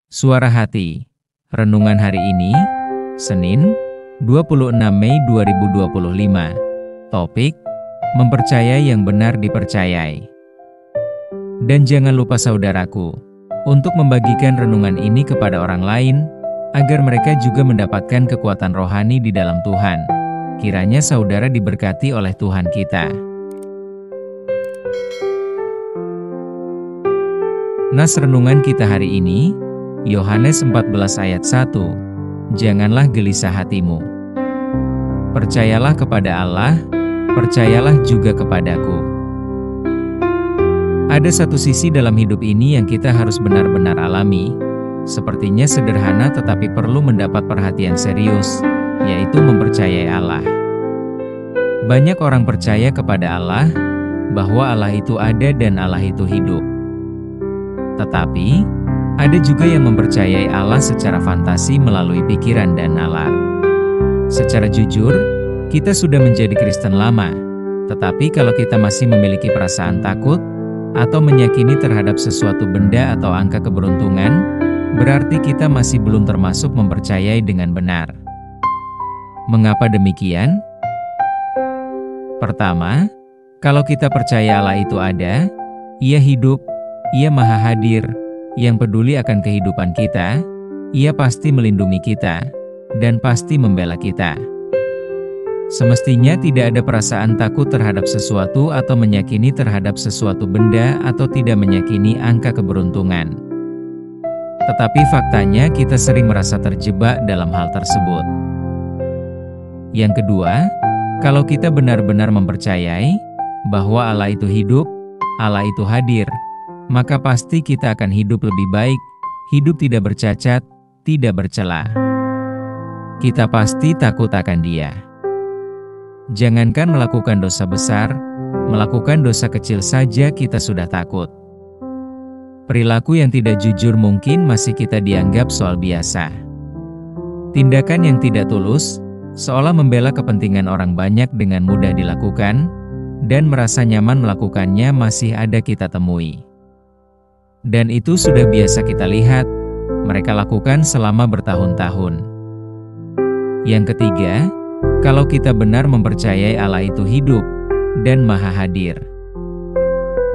Suara Hati. Renungan hari ini, Senin, 26 Mei 2025. Topik, mempercayai yang benar dipercayai. Dan jangan lupa saudaraku, untuk membagikan renungan ini kepada orang lain, agar mereka juga mendapatkan kekuatan rohani di dalam Tuhan. Kiranya saudara diberkati oleh Tuhan kita. Nas renungan kita hari ini, Yohanes 14 ayat 1. Janganlah gelisah hatimu. Percayalah kepada Allah, percayalah juga kepadaku. Ada satu sisi dalam hidup ini yang kita harus benar-benar alami. Sepertinya sederhana tetapi perlu mendapat perhatian serius, yaitu mempercayai Allah. Banyak orang percaya kepada Allah, bahwa Allah itu ada dan Allah itu hidup. Tetapi, ada juga yang mempercayai Allah secara fantasi melalui pikiran dan nalar. Secara jujur, kita sudah menjadi Kristen lama, tetapi kalau kita masih memiliki perasaan takut, atau meyakini terhadap sesuatu benda atau angka keberuntungan, berarti kita masih belum termasuk mempercayai dengan benar. Mengapa demikian? Pertama, kalau kita percaya Allah itu ada, Ia hidup, Ia maha hadir, yang peduli akan kehidupan kita, Ia pasti melindungi kita, dan pasti membela kita. Semestinya tidak ada perasaan takut terhadap sesuatu atau meyakini terhadap sesuatu benda atau tidak meyakini angka keberuntungan. Tetapi faktanya kita sering merasa terjebak dalam hal tersebut. Yang kedua, kalau kita benar-benar mempercayai bahwa Allah itu hidup, Allah itu hadir, maka pasti kita akan hidup lebih baik, hidup tidak bercacat, tidak bercela. Kita pasti takut akan Dia. Jangankan melakukan dosa besar, melakukan dosa kecil saja kita sudah takut. Perilaku yang tidak jujur mungkin masih kita dianggap soal biasa. Tindakan yang tidak tulus, seolah membela kepentingan orang banyak dengan mudah dilakukan, dan merasa nyaman melakukannya masih ada kita temui. Dan itu sudah biasa kita lihat, mereka lakukan selama bertahun-tahun. Yang ketiga, kalau kita benar mempercayai Allah itu hidup dan maha hadir,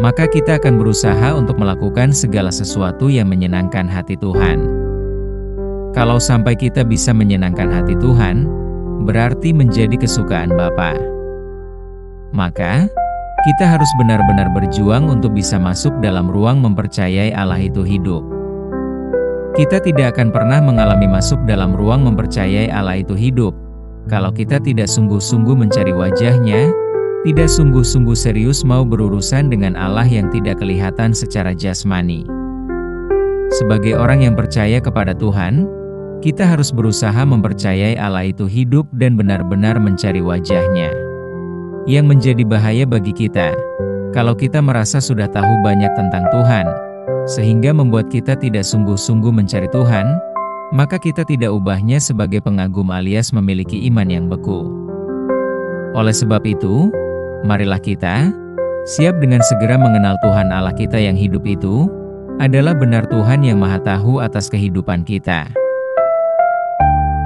maka kita akan berusaha untuk melakukan segala sesuatu yang menyenangkan hati Tuhan. Kalau sampai kita bisa menyenangkan hati Tuhan, berarti menjadi kesukaan Bapa. Maka, kita harus benar-benar berjuang untuk bisa masuk dalam ruang mempercayai Allah itu hidup. Kita tidak akan pernah mengalami masuk dalam ruang mempercayai Allah itu hidup, kalau kita tidak sungguh-sungguh mencari wajah-Nya, tidak sungguh-sungguh serius mau berurusan dengan Allah yang tidak kelihatan secara jasmani. Sebagai orang yang percaya kepada Tuhan, kita harus berusaha mempercayai Allah itu hidup dan benar-benar mencari wajah-Nya. Yang menjadi bahaya bagi kita, kalau kita merasa sudah tahu banyak tentang Tuhan, sehingga membuat kita tidak sungguh-sungguh mencari Tuhan, maka kita tidak ubahnya sebagai pengagum alias memiliki iman yang beku. Oleh sebab itu, marilah kita siap dengan segera mengenal Tuhan Allah kita yang hidup itu, adalah benar Tuhan yang maha tahu atas kehidupan kita.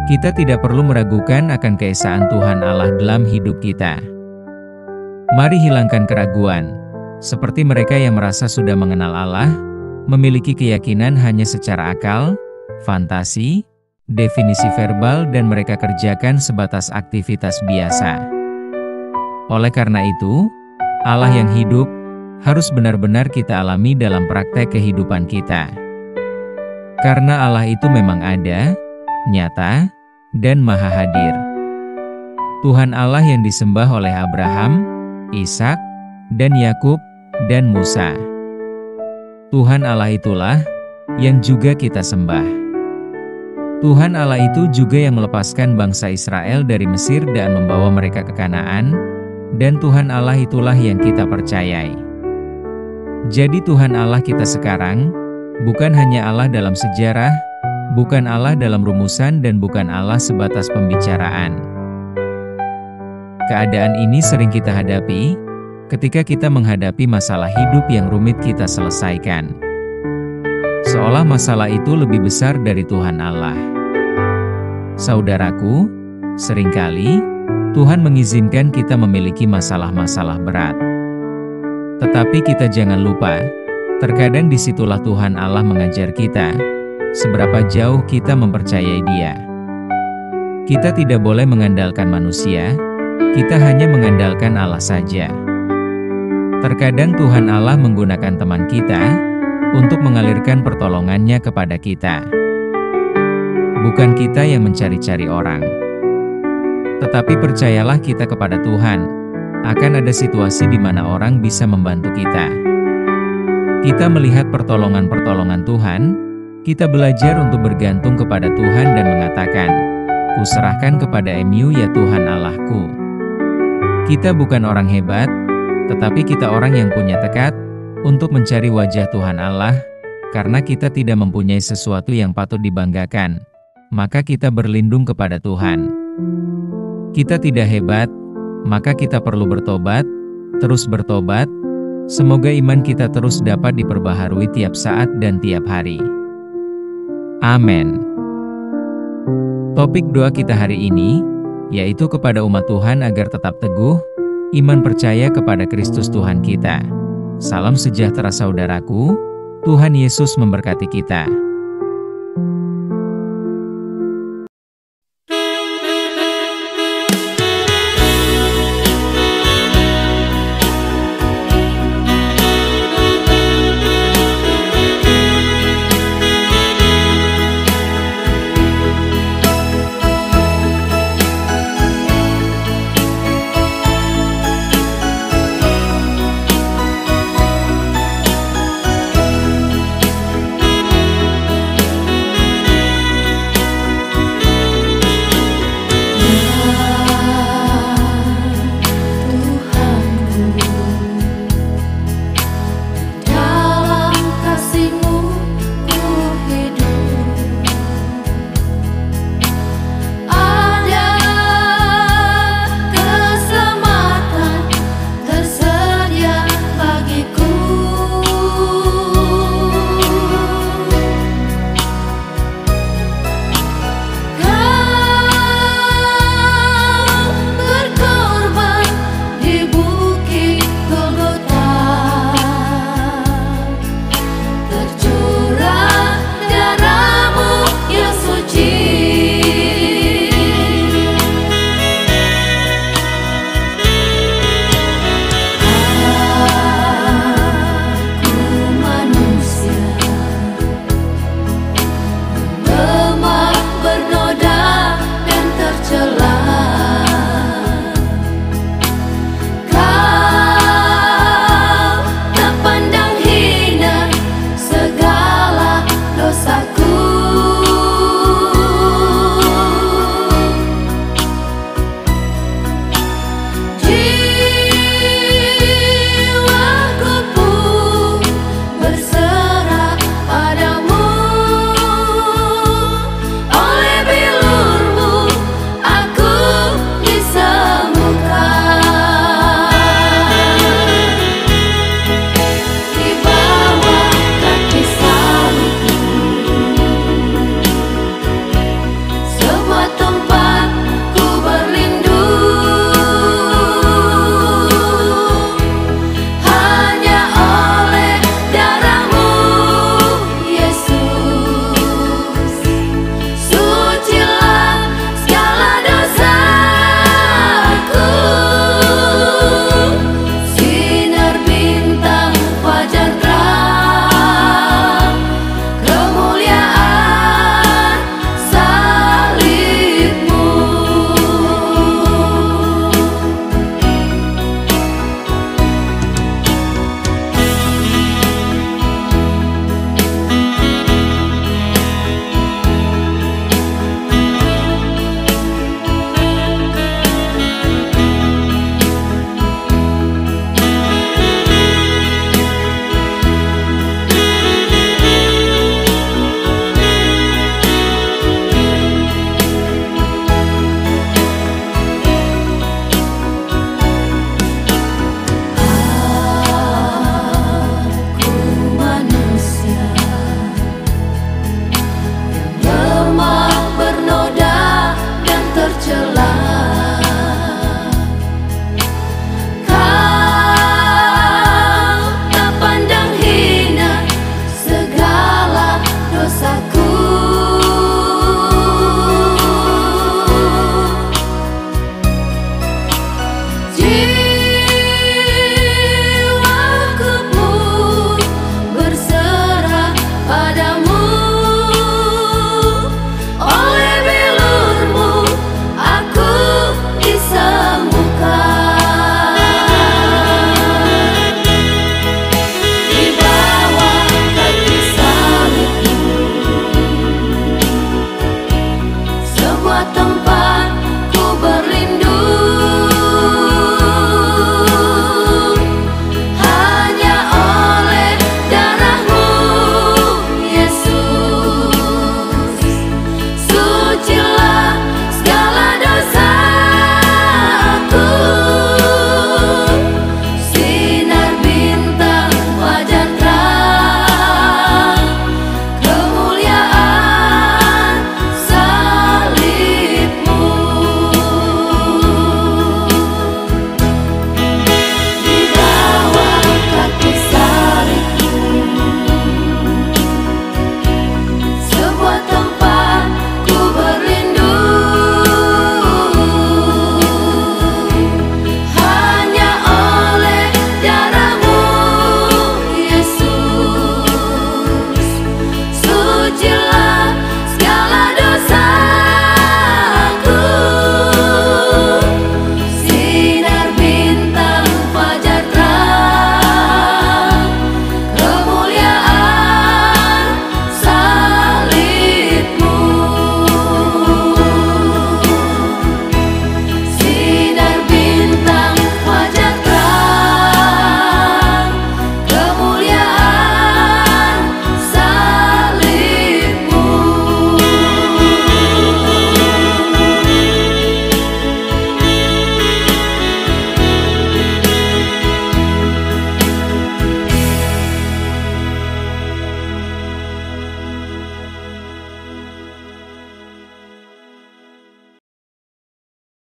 Kita tidak perlu meragukan akan keesaan Tuhan Allah dalam hidup kita. Mari hilangkan keraguan, seperti mereka yang merasa sudah mengenal Allah, memiliki keyakinan hanya secara akal, fantasi, definisi verbal dan mereka kerjakan sebatas aktivitas biasa. Oleh karena itu, Allah yang hidup, harus benar-benar kita alami dalam praktek kehidupan kita. Karena Allah itu memang ada, nyata, dan maha hadir. Tuhan Allah yang disembah oleh Abraham, Ishak, dan Yakub, dan Musa. Tuhan Allah itulah yang juga kita sembah. Tuhan Allah itu juga yang melepaskan bangsa Israel dari Mesir dan membawa mereka ke Kanaan, dan Tuhan Allah itulah yang kita percayai. Jadi Tuhan Allah kita sekarang, bukan hanya Allah dalam sejarah, bukan Allah dalam rumusan dan bukan Allah sebatas pembicaraan. Keadaan ini sering kita hadapi ketika kita menghadapi masalah hidup yang rumit kita selesaikan. seolah masalah itu lebih besar dari Tuhan Allah. Saudaraku, seringkali Tuhan mengizinkan kita memiliki masalah-masalah berat. Tetapi kita jangan lupa, terkadang disitulah Tuhan Allah mengajar kita seberapa jauh kita mempercayai Dia. Kita tidak boleh mengandalkan manusia, kita hanya mengandalkan Allah saja. Terkadang Tuhan Allah menggunakan teman kita untuk mengalirkan pertolongannya kepada kita. Bukan kita yang mencari-cari orang. Tetapi percayalah kita kepada Tuhan, akan ada situasi di mana orang bisa membantu kita. Kita melihat pertolongan-pertolongan Tuhan, kita belajar untuk bergantung kepada Tuhan dan mengatakan, "Kuserahkan kepada-Mu ya Tuhan Allahku." Kita bukan orang hebat, tetapi kita orang yang punya tekad untuk mencari wajah Tuhan Allah, karena kita tidak mempunyai sesuatu yang patut dibanggakan, maka kita berlindung kepada Tuhan. Kita tidak hebat, maka kita perlu bertobat, terus bertobat. Semoga iman kita terus dapat diperbaharui tiap saat dan tiap hari. Amin. Topik doa kita hari ini, yaitu kepada umat Tuhan agar tetap teguh, iman percaya kepada Kristus Tuhan kita. Salam sejahtera saudaraku, Tuhan Yesus memberkati kita.